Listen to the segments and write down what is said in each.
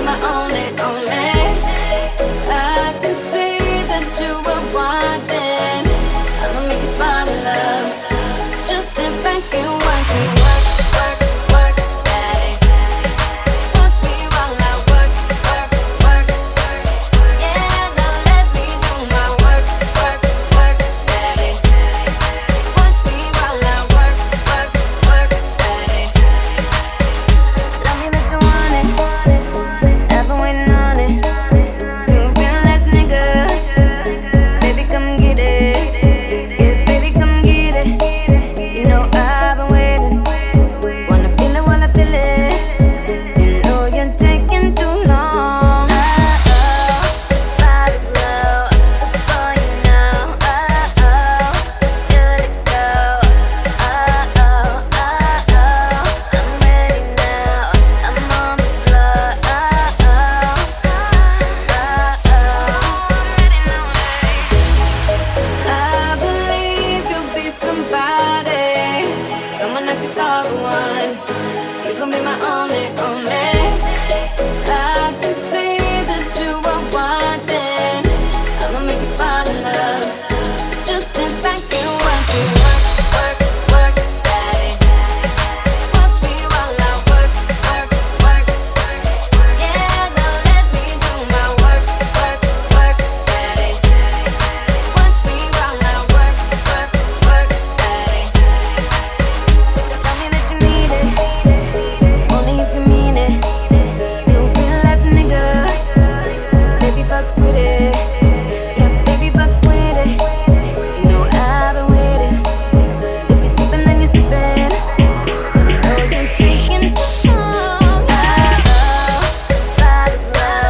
my only, only. I can see that you were watching. I'ma make you fall in love. Just step back and watch me work, work, work, daddy. Watch me while I work, work, work. Yeah, now let me do my work, work, work, daddy. Watch me while I work, work, work, daddy. Tell me that you want it. I've been waiting on it. You've been the last nigga. Baby, come get it. Yeah, baby, come get it. You know I've been waiting. Wanna feel it while I feel it. You know you're taking too long. Body's low before you know. Good to go. I'm ready now. I'm on the floor. I believe you'll be somebody, someone I could call the one. You gon' be my only, only. I can see that you are watching. I'ma make you fall in love. Just step back and watch me work, work, work, daddy. Watch me while I work, work, work. Yeah, now let me do my work, work, work, daddy. Watch me while I work, work, work, daddy. Tell me that you need it, only if you mean it. You'll be the last nigga. Baby, fuck with it. Yeah, baby, fuck with it. You know I've been waiting. If you're sleeping, then you're sleeping. You know you're taking too long. Body's low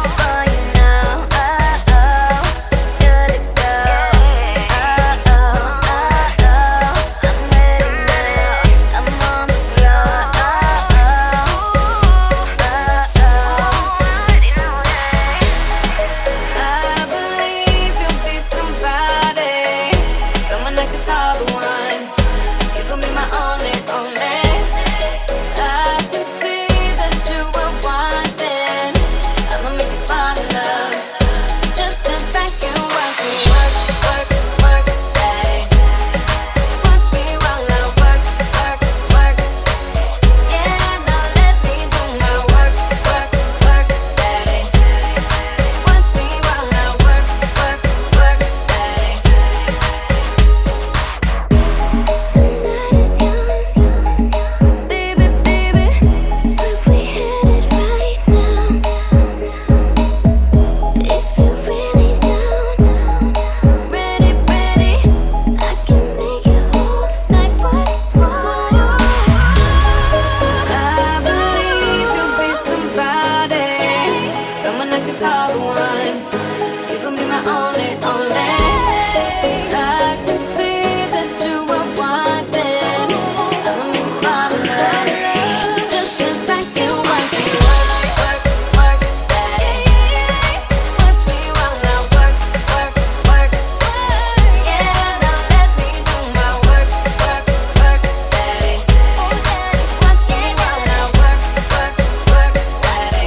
before you know. Good to go. I'm ready now. I'm on the floor. I believe you'll be somebody, someone I could call the one. You gon' be my only, only. I can see that you were watching. I'ma make you fall in love. Just step back and watch me work, work, work, daddy. Watch me while I work, work, work. Yeah, now let me do my work, work, work, daddy. Watch me while I work, work, work, daddy. The night is young, baby, baby. Where we headed right now? If you're really down, ready, ready, I can make your whole life worthwhile. I believe you'll be somebody, someone I could call the one. You gon' be my only, only. I can see that you are watching. I'ma make you fall in love. Just step back and watch me work, work, work, daddy. Watch me while I work, work, work. Yeah, now let me do my work, work, work, daddy. Watch me while I work, work, work, daddy.